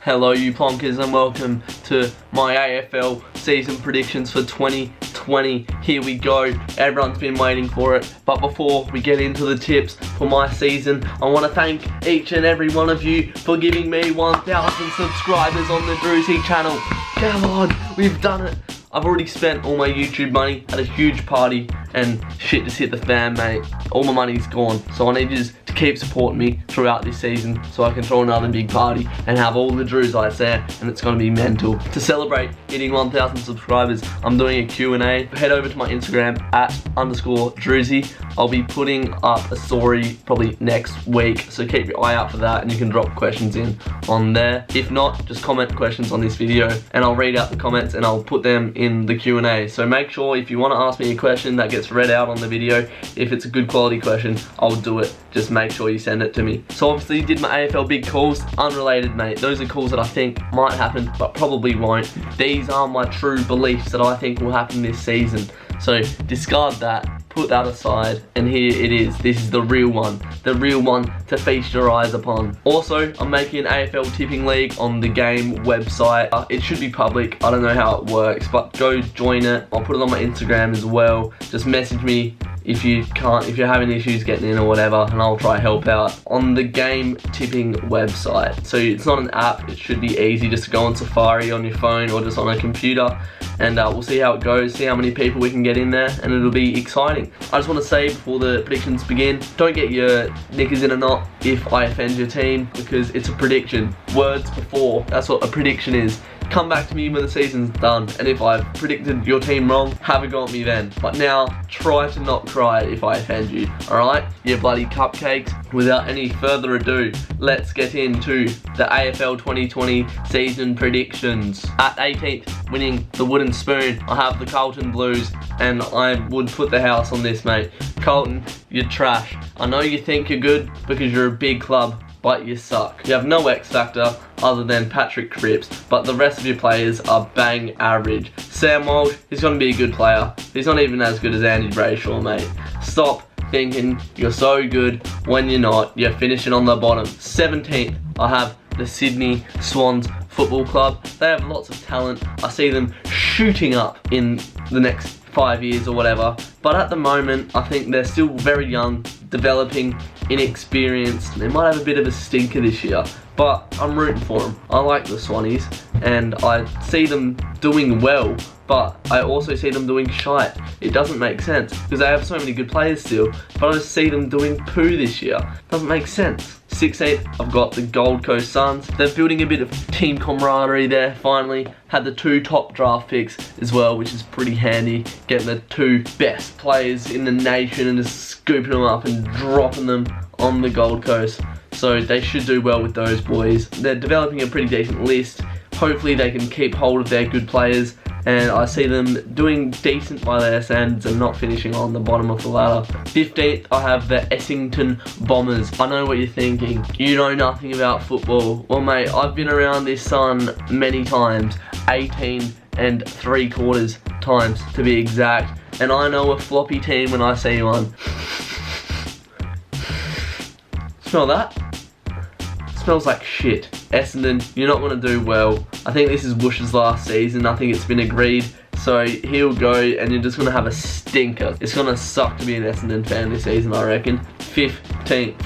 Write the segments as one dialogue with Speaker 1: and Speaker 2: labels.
Speaker 1: Hello you plonkers and welcome to my AFL season predictions for 2020. Here we go, everyone's been waiting for it. But before we get into the tips for my season, I want to thank each and every one of you for giving me 1,000 subscribers on the Druzy channel. Come on, we've done it. I've already spent all my YouTube money at a huge party and shit just hit the fan, mate. All my money's gone, so I need you to keep supporting me throughout this season so I can throw another big party and have all the Druzites there, and it's gonna be mental. To celebrate hitting 1,000 subscribers, I'm doing a Q&A. Head over to my Instagram @_Druzy. I'll be putting up a story probably next week, so keep your eye out for that and you can drop questions in on there. If not, just comment questions on this video and I'll read out the comments and I'll put them in the Q&A. So make sure if you want to ask me a question that gets read out on the video, if it's a good quality question, I'll do it. Just make sure you send it to me. So obviously you did my AFL big calls, unrelated mate. Those are calls that I think might happen but probably won't. These are my true beliefs that I think will happen this season. So discard that, put that aside, and here it is. This is the real one to feast your eyes upon. Also, I'm making an AFL tipping league on the game website. It should be public, I don't know how it works, but go join it. I'll put it on my Instagram as well. Just message me if you're having issues getting in or whatever, and I'll try to help out on the game tipping website. So it's not an app, it should be easy just to go on Safari on your phone or just on a computer, and we'll see how it goes, see how many people we can get in there, and it'll be exciting. I just want to say before the predictions begin, don't get your knickers in a knot if I offend your team, because it's a prediction. Words before, that's what a prediction is. Come back to me when the season's done, and if I've predicted your team wrong, have a go at me then. But now, try to not cry if I offend you, alright? You bloody cupcakes. Without any further ado, let's get into the AFL 2020 season predictions. At 18th, winning the wooden spoon, I have the Carlton Blues, and I would put the house on this, mate. Carlton, you're trash. I know you think you're good because you're a big club, but you suck. You have no X factor other than Patrick Cripps, but the rest of your players are bang average. Sam Walsh, he's gonna be a good player. He's not even as good as Andy Brayshaw, mate. Stop thinking you're so good when you're not. You're finishing on the bottom. 17th, I have the Sydney Swans Football Club. They have lots of talent. I see them shooting up in the next 5 years or whatever, but at the moment I think they're still very young, developing, inexperienced. They might have a bit of a stinker this year, but I'm rooting for them. I like the Swannies and I see them doing well, but I also see them doing shite. It doesn't make sense because they have so many good players still, but I just see them doing poo this year. Doesn't make sense. 16th, I've got the Gold Coast Suns. They're building a bit of team camaraderie there, finally. Had the 2 top draft picks as well, which is pretty handy. Getting the 2 best players in the nation and just scooping them up and dropping them on the Gold Coast. So they should do well with those boys. They're developing a pretty decent list. Hopefully they can keep hold of their good players, and I see them doing decent by their standards and not finishing on the bottom of the ladder. 15th, I have the Essendon Bombers. I know what you're thinking. You know nothing about football. Well, mate, I've been around this sun many times. 18 3/4 times to be exact. And I know a floppy team when I see one. Smell that? Smells like shit. Essendon, you're not going to do well. I think this is Bush's last season. I think it's been agreed. So he'll go and you're just going to have a stinker. It's going to suck to be an Essendon fan this season, I reckon. 14th,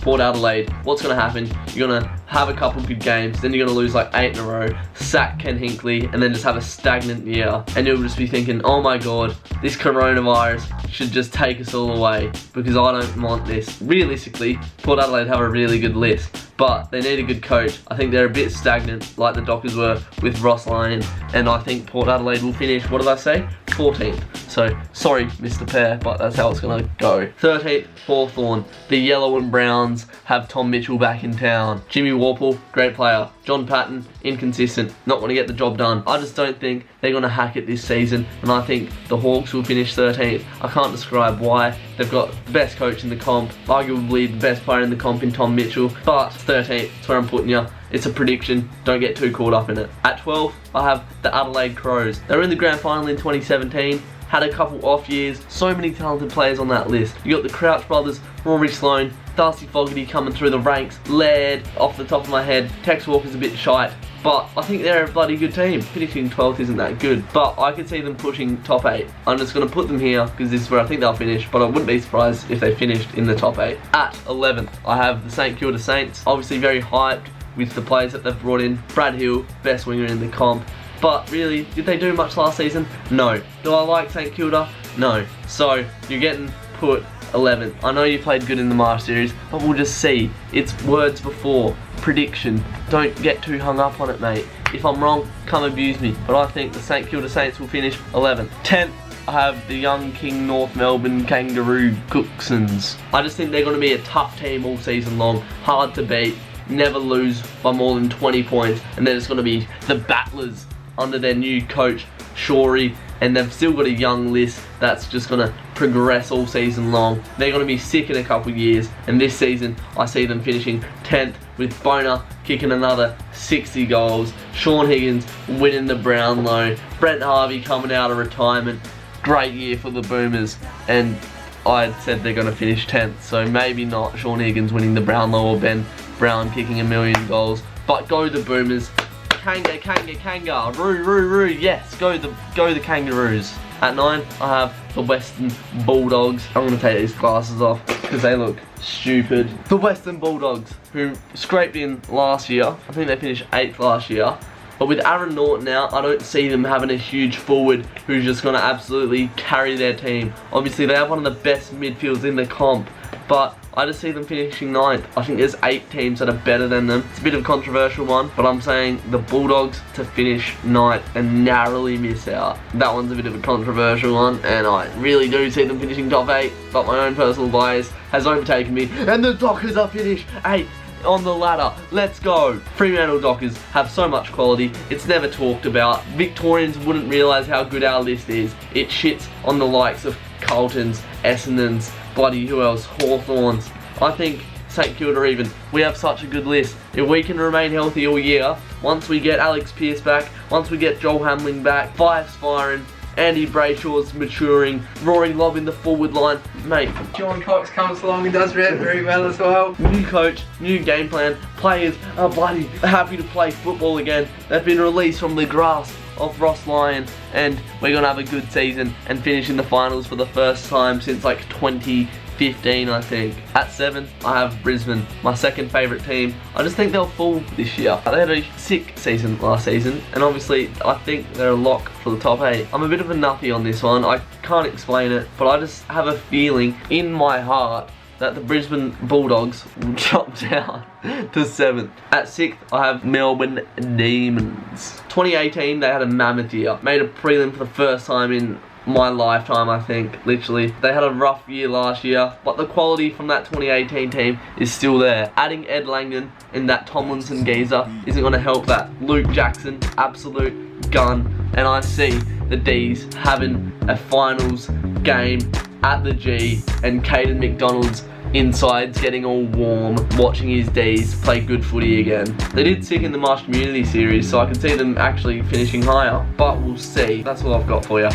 Speaker 1: Port Adelaide. What's going to happen? You're going to have a couple good games, then you're going to lose like 8 in a row, sack Ken Hinkley, and then just have a stagnant year. And you'll just be thinking, oh my god, this coronavirus should just take us all away because I don't want this. Realistically, Port Adelaide have a really good list, but they need a good coach. I think they're a bit stagnant like the Dockers were with Ross Lyon, and I think Port Adelaide will finish, what did I say? 14th. So, sorry Mr. Pear, but that's how it's going to go. 13th, Hawthorn. The Yellow and Browns have Tom Mitchell back in town. Jimmy Warple, great player. John Patton, inconsistent, not going to get the job done. I just don't think they're going to hack it this season, and I think the Hawks will finish 13th. I can't describe why. They've got the best coach in the comp, arguably the best player in the comp in Tom Mitchell, but 13th, that's where I'm putting you. It's a prediction, don't get too caught up in it. At 12, I have the Adelaide Crows. They were in the grand final in 2017, had a couple off years, so many talented players on that list. You got the Crouch brothers, Rory Sloane, Darcy Fogarty coming through the ranks. Laird, off the top of my head. Tex Walker's a bit shite. But I think they're a bloody good team. Finishing 12th isn't that good. But I could see them pushing top 8. I'm just going to put them here because this is where I think they'll finish. But I wouldn't be surprised if they finished in the top 8. At 11th, I have the St Kilda Saints. Obviously very hyped with the players that they've brought in. Brad Hill, best winger in the comp. But really, did they do much last season? No. Do I like St Kilda? No. So, you're getting put 11th. I know you played good in the March series, but we'll just see. It's words before. Prediction. Don't get too hung up on it, mate. If I'm wrong, come abuse me. But I think the St Kilda Saints will finish 11th. 10th, I have the young King North Melbourne Kangaroo Cooksons. I just think they're going to be a tough team all season long. Hard to beat. Never lose by more than 20 points. And they're just going to be the battlers under their new coach, Shorey. And they've still got a young list that's just going to progress all season long. They're going to be sick in a couple of years. And this season, I see them finishing 10th with Boner kicking another 60 goals. Sean Higgins winning the Brownlow. Brent Harvey coming out of retirement. Great year for the Boomers. And I said they're going to finish 10th. So maybe not Sean Higgins winning the Brownlow or Ben Brown kicking 1,000,000 goals. But go the Boomers. Kanga, roo, yes, go the Kangaroos. At 9, I have the Western Bulldogs. I'm going to take these glasses off because they look stupid. The Western Bulldogs, who scraped in last year. I think they finished 8th last year. But with Aaron Norton out, I don't see them having a huge forward who's just going to absolutely carry their team. Obviously, they have one of the best midfields in the comp. But I just see them finishing 9th. I think there's 8 teams that are better than them. It's a bit of a controversial one, but I'm saying the Bulldogs to finish 9th and narrowly miss out. That one's a bit of a controversial one, and I really do see them finishing top 8, but my own personal bias has overtaken me, and the Dockers are finished 8th on the ladder. Let's go. Fremantle Dockers have so much quality, it's never talked about. Victorians wouldn't realise how good our list is. It shits on the likes of Carltons, Essendons, bloody who else, Hawthorns. I think St Kilda even. We have such a good list. If we can remain healthy all year, once we get Alex Pearce back, once we get Joel Hamling back, Five's firing, Andy Brayshaw's maturing, Rory Lobb in the forward line, mate.
Speaker 2: John Cox comes along and does very well as well.
Speaker 1: New coach, new game plan, players are bloody happy to play football again. They've been released from the grasp of Ross Lyon, and we're going to have a good season and finish in the finals for the first time since like 2015, I think. At 7, I have Brisbane, my second favourite team. I just think they'll fall this year. They had a sick season last season, and obviously I think they're a lock for the top 8. I'm a bit of a nuffy on this one. I can't explain it, but I just have a feeling in my heart that the Brisbane Bulldogs will drop down to 7th. At 6th, I have Melbourne Demons. 2018, they had a mammoth year. Made a prelim for the first time in my lifetime, I think, literally. They had a rough year last year, but the quality from that 2018 team is still there. Adding Ed Langdon and that Tomlinson geezer isn't going to help that. Luke Jackson, absolute gun. And I see the D's having a finals game at the G, and Caden McDonald's insides getting all warm, watching his D's play good footy again. They did sick in the Marsh Community Series, so I can see them actually finishing higher, but we'll see. That's all I've got for you.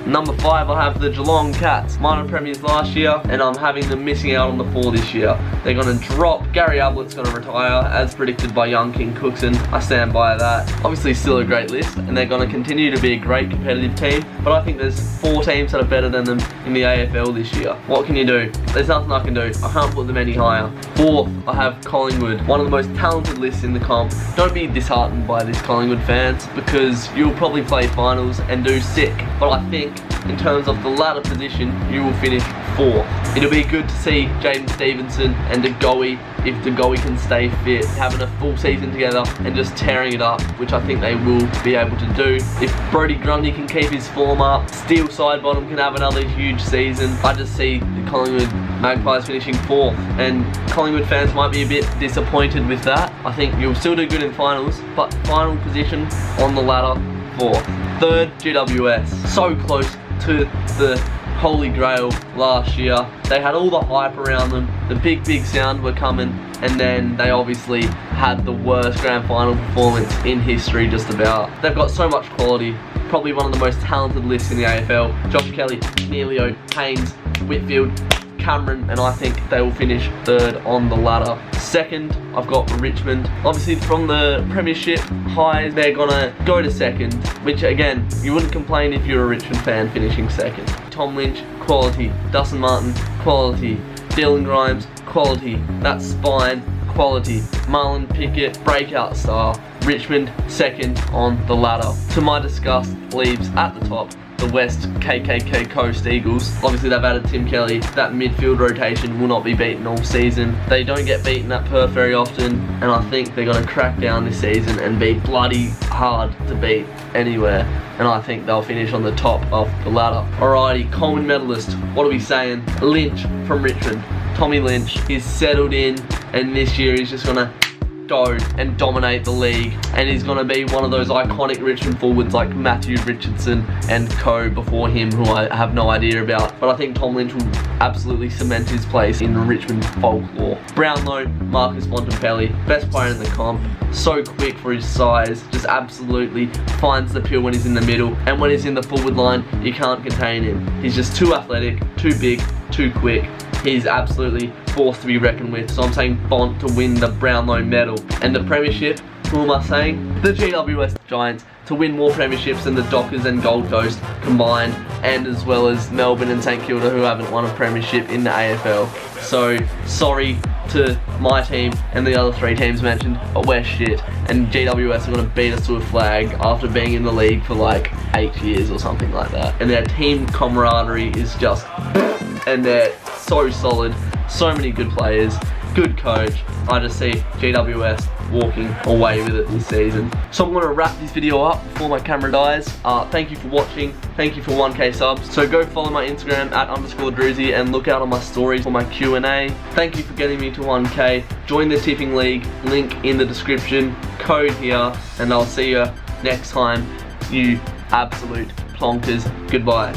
Speaker 1: Number 5, I have the Geelong Cats. Minor premiers last year, and I'm having them missing out on the 4 this year. They're going to drop. Gary Ablett's going to retire, as predicted by young King Cookson. I stand by that. Obviously still a great list, and they're going to continue to be a great competitive team, but I think there's 4 teams that are better than them in the AFL this year. What can you do? There's nothing I can do. I can't put them any higher. 4th, I have Collingwood. One of the most talented lists in the comp. Don't be disheartened by this, Collingwood fans, because you'll probably play finals and do sick, but I think in terms of the ladder position, you will finish 4th. It'll be good to see Jaden Stevenson and De Goey, if De Goey can stay fit, having a full season together and just tearing it up, which I think they will be able to do. If Brodie Grundy can keep his form up, Steele Sidebottom can have another huge season. I just see the Collingwood Magpies finishing 4th, and Collingwood fans might be a bit disappointed with that. I think you'll still do good in finals, but final position on the ladder, 4th. 3rd, GWS. So close to the Holy Grail last year. They had all the hype around them, the big sound were coming, and then they obviously had the worst grand final performance in history just about. They've got so much quality, probably one of the most talented lists in the AFL. Josh Kelly, Neilio, Haynes, Whitfield, Cameron, and I think they will finish third on the ladder. Second, I've got Richmond. Obviously from the Premiership highs, they're gonna go to second, which again, you wouldn't complain if you're a Richmond fan finishing second. Tom Lynch, quality. Dustin Martin, quality. Dylan Grimes, quality. That spine, quality. Marlon Pickett, breakout star. Richmond, second on the ladder. To my disgust, leaves at the top the West KKK Coast Eagles. Obviously they've added Tim Kelly. That midfield rotation will not be beaten all season. They don't get beaten at Perth very often, and I think they're going to crack down this season and be bloody hard to beat anywhere. And I think they'll finish on the top of the ladder. Alrighty, Coleman medalist. What are we saying? Lynch from Richmond. Tommy Lynch. He's settled in, and this year he's just going to go and dominate the league, and he's going to be one of those iconic Richmond forwards like Matthew Richardson and co before him, who I have no idea about. But I think Tom Lynch will absolutely cement his place in Richmond folklore. Brownlow, Marcus Bontempelli, best player in the comp. So quick for his size, just absolutely finds the pill when he's in the middle, and when he's in the forward line, you can't contain him. He's just too athletic, too big, too quick. He's absolutely forced to be reckoned with, so I'm saying Bont to win the Brownlow medal. And the Premiership, who am I saying? The GWS Giants to win more premierships than the Dockers and Gold Coast combined, and as well as Melbourne and St Kilda, who haven't won a premiership in the AFL. So sorry to my team and the other three teams mentioned, but we're shit, and GWS are going to beat us to a flag after being in the league for like 8 years or something like that. And their team camaraderie is just, and they're so solid, so many good players, good coach. I just see GWS walking away with it this season. So I'm going to wrap this video up before my camera dies. Thank you for watching. Thank you for 1K subs. So go follow my Instagram at _Druzy and look out on my stories for my Q&A. Thank you for getting me to 1K. Join the tipping league, link in the description, code here, and I'll see you next time, you absolute plonkers. Goodbye.